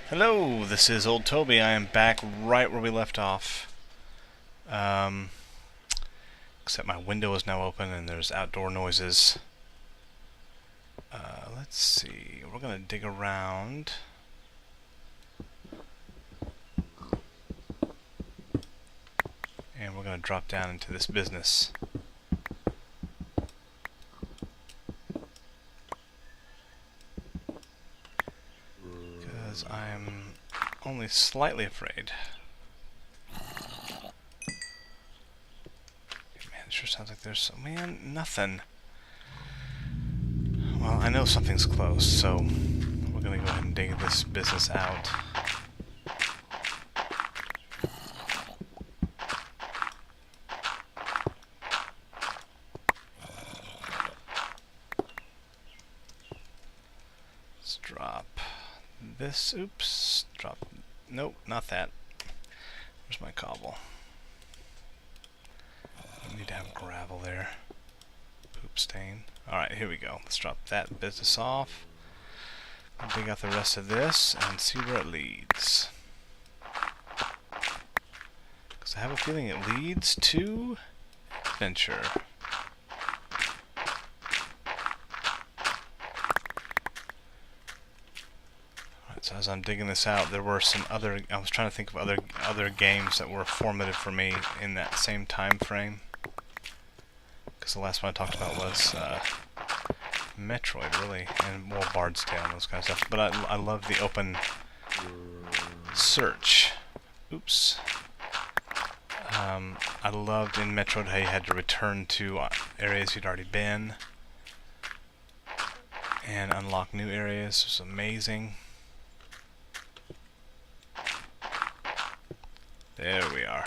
Hello, this is Oldtoby. I am back right where we left off. Except my window is now open and there's outdoor noises. Let's see. We're going to dig around. And we're going to drop down into this business. Because I'm only slightly afraid. Man, it sure sounds like there's nothing. Well, I know something's close, so we're gonna go ahead and dig this business out. Let's drop this. Oops. Drop. Nope, not that. Where's my cobble? I need to have gravel there. Poop stain. Alright, here we go. Let's drop that business off. I'll dig out the rest of this and see where it leads. Because I have a feeling it leads to adventure. Alright, so as I'm digging this out, there were some other... I was trying to think of other games that were formative for me in that same time frame. Because the last one I talked about was Metroid, really, and well, Bard's Tale and those kind of stuff. But I love the open search. Oops. I loved in Metroid how you had to return to areas you'd already been and unlock new areas. It was amazing. There we are.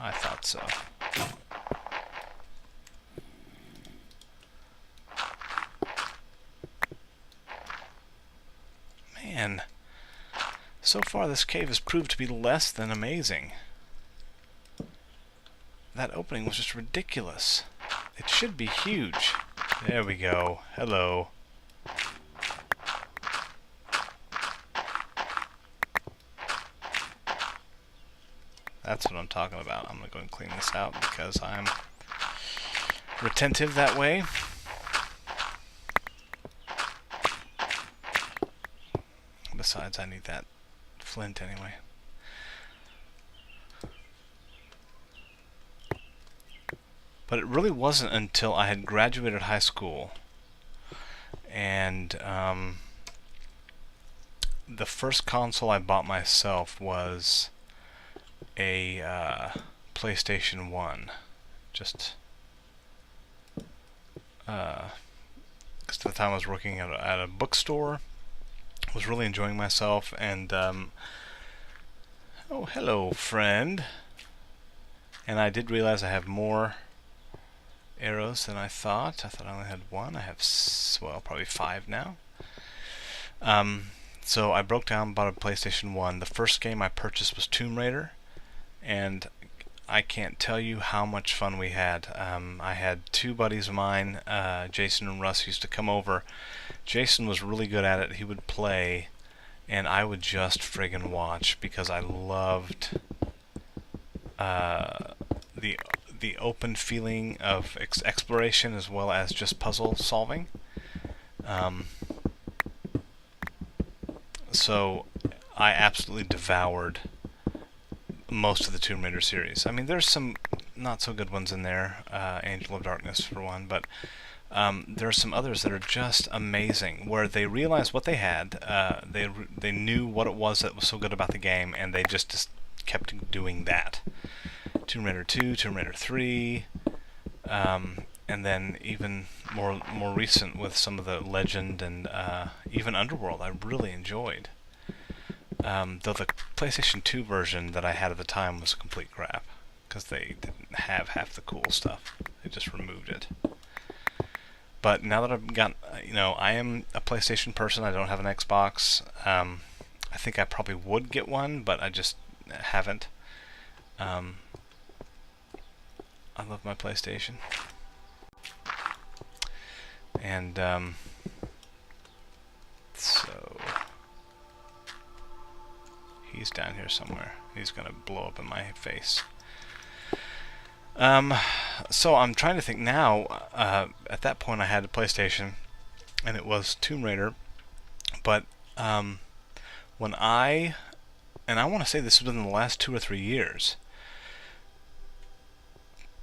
I thought so. Man, so far this cave has proved to be less than amazing. That opening was just ridiculous. It should be huge. There we go. Hello. That's what I'm talking about. I'm going to go and clean this out because I'm retentive that way. Besides, I need that flint anyway. But it really wasn't until I had graduated high school and the first console I bought myself was a PlayStation 1. Just because at the time I was working at a bookstore. Was really enjoying myself, and oh, hello, friend. And I did realize I have more arrows than I thought. I thought I only had one. I have, well, probably 5 now. So I broke down, bought a PlayStation 1. The first game I purchased was Tomb Raider, and I can't tell you how much fun we had. I had 2 buddies of mine, Jason and Russ, used to come over. Jason was really good at it. He would play, and I would just friggin' watch because I loved the open feeling of exploration as well as just puzzle solving. So I absolutely devoured most of the Tomb Raider series. I mean, there's some not so good ones in there, Angel of Darkness for one, but there are some others that are just amazing, where they realized what they had, they knew what it was that was so good about the game, and they just kept doing that. Tomb Raider 2, Tomb Raider 3, and then even more recent with some of the Legend and even Underworld I really enjoyed. Though the PlayStation 2 version that I had at the time was complete crap, because they didn't have half the cool stuff. They just removed it. But now that I've got, I am a PlayStation person. I don't have an Xbox. I think I probably would get one, but I just haven't. I love my PlayStation. And, so... He's down here somewhere. He's gonna blow up in my face. So I'm trying to think now. At that point, I had a PlayStation, and it was Tomb Raider. But when I want to say this was within the last 2 or 3 years,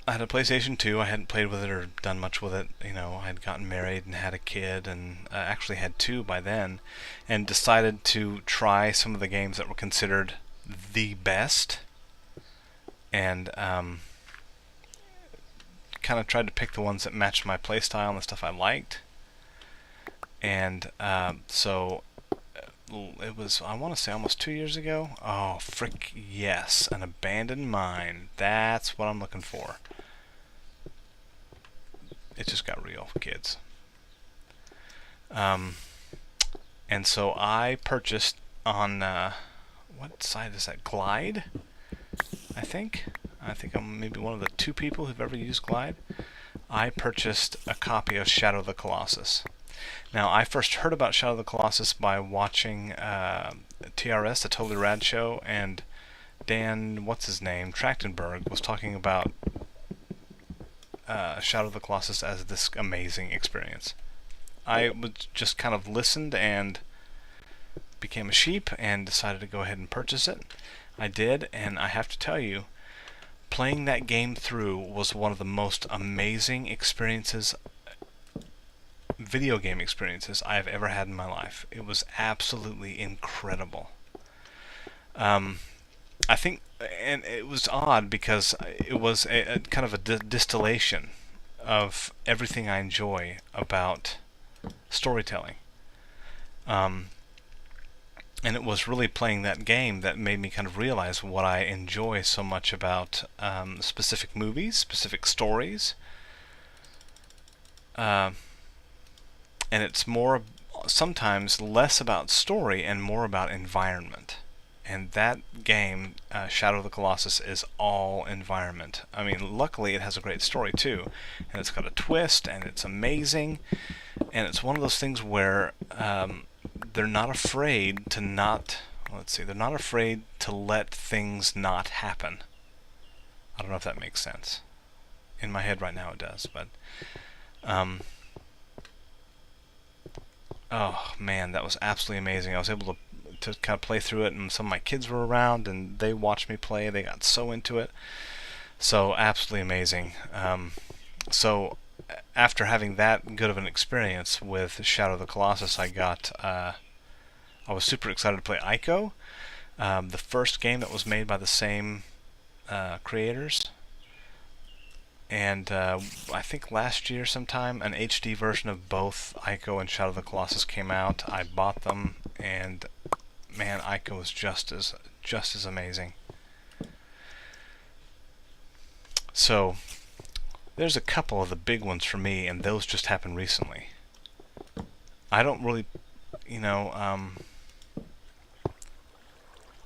I had a PlayStation 2. I hadn't played with it or done much with it. You know, I had gotten married and had a kid, and actually had 2 by then, and decided to try some of the games that were considered the best, and kind of tried to pick the ones that matched my playstyle and the stuff I liked. And so it was, I want to say, almost 2 years ago. Oh, frick yes, An Abandoned Mine. That's what I'm looking for. It just got real, kids. And so I purchased on, what site is that? Glide, I think. I think I'm maybe one of the 2 people who've ever used Glide. I purchased a copy of Shadow of the Colossus. Now, I first heard about Shadow of the Colossus by watching TRS, The Totally Rad Show, and Dan, what's his name, Trachtenberg, was talking about Shadow of the Colossus as this amazing experience. I was just kind of listened and became a sheep and decided to go ahead and purchase it. I did, and I have to tell you, playing that game through was one of the most amazing experiences, video game experiences I have ever had in my life. It was absolutely incredible. I think, and it was odd because it was a kind of a distillation of everything I enjoy about storytelling. And it was really playing that game that made me kind of realize what I enjoy so much about specific movies, specific stories. And it's more, sometimes less about story and more about environment. And that game, Shadow of the Colossus, is all environment. I mean, luckily it has a great story too, and it's got a twist, and it's amazing, and it's one of those things where they're not afraid to they're not afraid to let things not happen. I don't know if that makes sense. In my head right now it does, but oh man, that was absolutely amazing. I was able to kind of play through it, and some of my kids were around, and they watched me play. They got so into it. So absolutely amazing. So after having that good of an experience with Shadow of the Colossus, I was super excited to play Ico, the first game that was made by the same creators. And I think last year sometime an HD version of both Ico and Shadow of the Colossus came out. I bought them, and man, Ico was just as amazing. So there's a couple of the big ones for me, and those just happened recently. I don't really,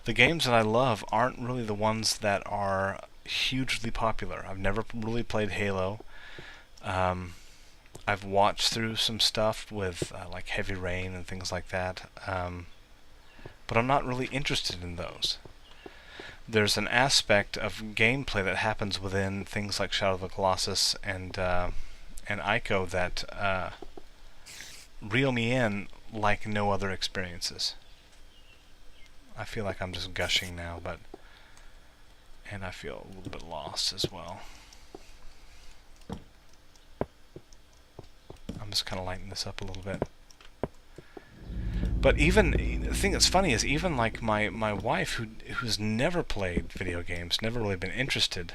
the games that I love aren't really the ones that are hugely popular. I've never really played Halo. I've watched through some stuff with like Heavy Rain and things like that, but I'm not really interested in those. There's an aspect of gameplay that happens within things like Shadow of the Colossus and Ico that reel me in like no other experiences. I feel like I'm just gushing now, and I feel a little bit lost as well. I'm just kind of lighting this up a little bit. But even, the thing that's funny is even like my wife, who's never played video games, never really been interested,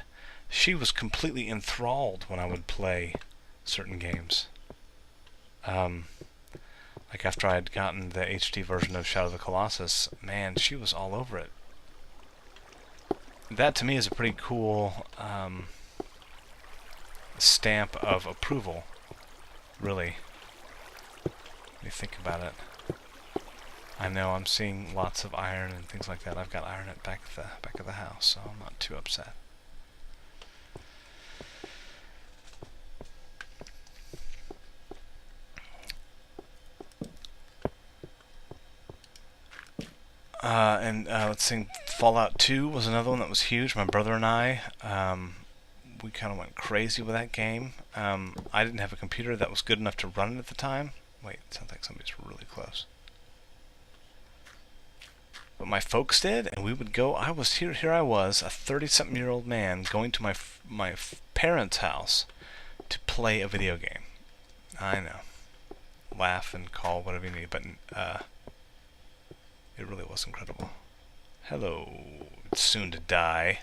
she was completely enthralled when I would play certain games. Like after I had gotten the HD version of Shadow of the Colossus, man, she was all over it. That to me is a pretty cool stamp of approval, really, when you think about it. I know I'm seeing lots of iron and things like that. I've got iron at the back of the house, so I'm not too upset. Let's see, Fallout 2 was another one that was huge. My brother and I, we kind of went crazy with that game. I didn't have a computer that was good enough to run it at the time. Wait, it sounds like somebody's really close. But my folks did, and we would go. I was here I was, a 30-something-year-old man, going to my parents' house to play a video game. I know. Laugh and call whatever you need, but it really was incredible. Hello, it's soon to die.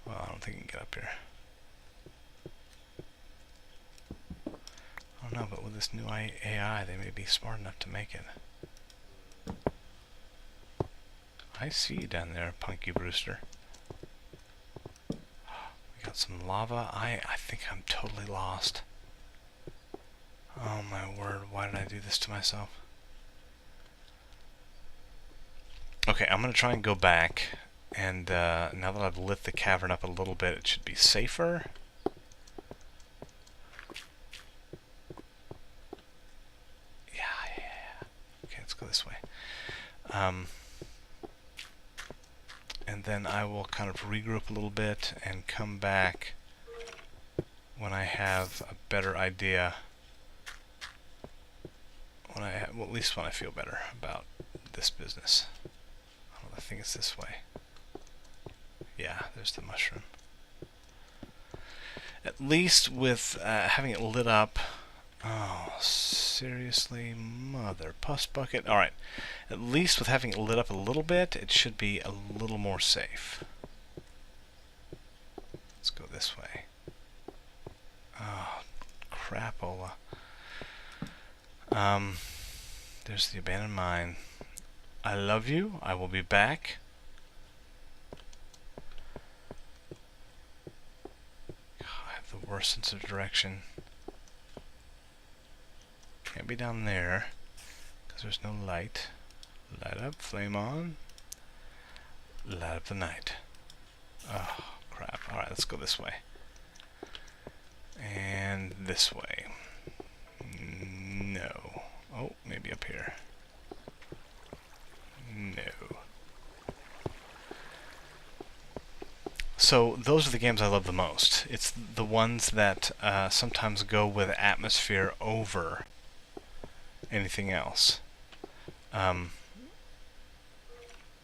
Well, I don't think you can get up here. I don't know, but with this new AI, they may be smart enough to make it. I see you down there, Punky Brewster. We got some lava. I think I'm totally lost. Oh my word, why did I do this to myself? Okay, I'm going to try and go back, and now that I've lit the cavern up a little bit, it should be safer. Yeah. Okay, let's go this way. And then I will kind of regroup a little bit and come back when I have a better idea. Well, at least when I feel better about this business. Oh, I think it's this way. Yeah, there's the mushroom. At least with having it lit up. Oh, seriously, mother puss bucket. Alright, at least with having it lit up a little bit, it should be a little more safe. Let's go this way. Oh, crapola. There's the abandoned mine. I love you. I will be back. God, I have the worst sense of direction. Can't be down there because there's no light. Light up, flame on. Light up the night. Oh, crap. Alright, let's go this way. And this way. No. Oh, maybe up here. No. So those are the games I love the most. It's the ones that sometimes go with atmosphere over anything else.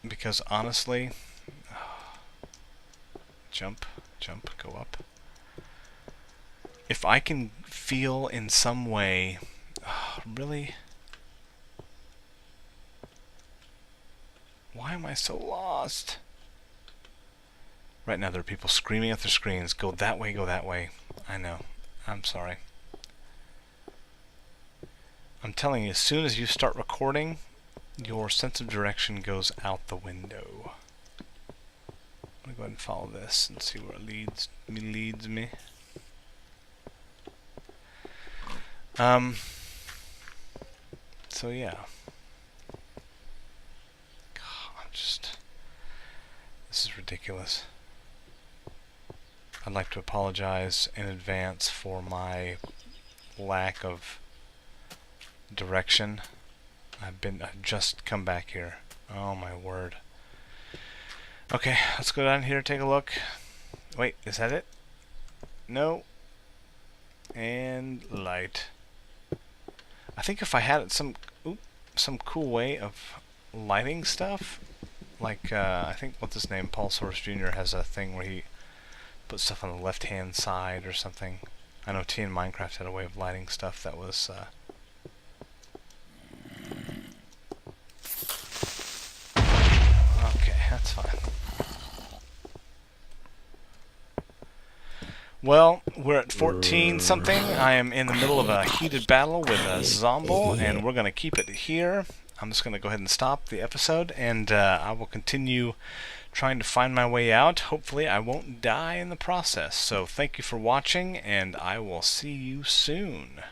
Because honestly, jump, go up. If I can feel in some way, really? Why am I so lost? Right now there are people screaming at their screens, go that way, go that way. I know. I'm sorry. I'm telling you, as soon as you start recording, your sense of direction goes out the window. I'm going to go ahead and follow this and see where it leads me. So yeah. God, this is ridiculous. I'd like to apologize in advance for my lack of direction. I've just come back here. Oh my word. Okay, let's go down here, take a look. Wait, is that it? No. And light. I think if I had some cool way of lighting stuff, like I think what's his name, Paul Source Jr. has a thing where he puts stuff on the left-hand side or something. I know TeanandMinecraft had a way of lighting stuff that was okay, that's fine. Well, we're at 14 something. I am in the middle of a heated battle with a Zomble, and we're going to keep it here. I'm just going to go ahead and stop the episode, and I will continue trying to find my way out. Hopefully I won't die in the process. So thank you for watching, and I will see you soon.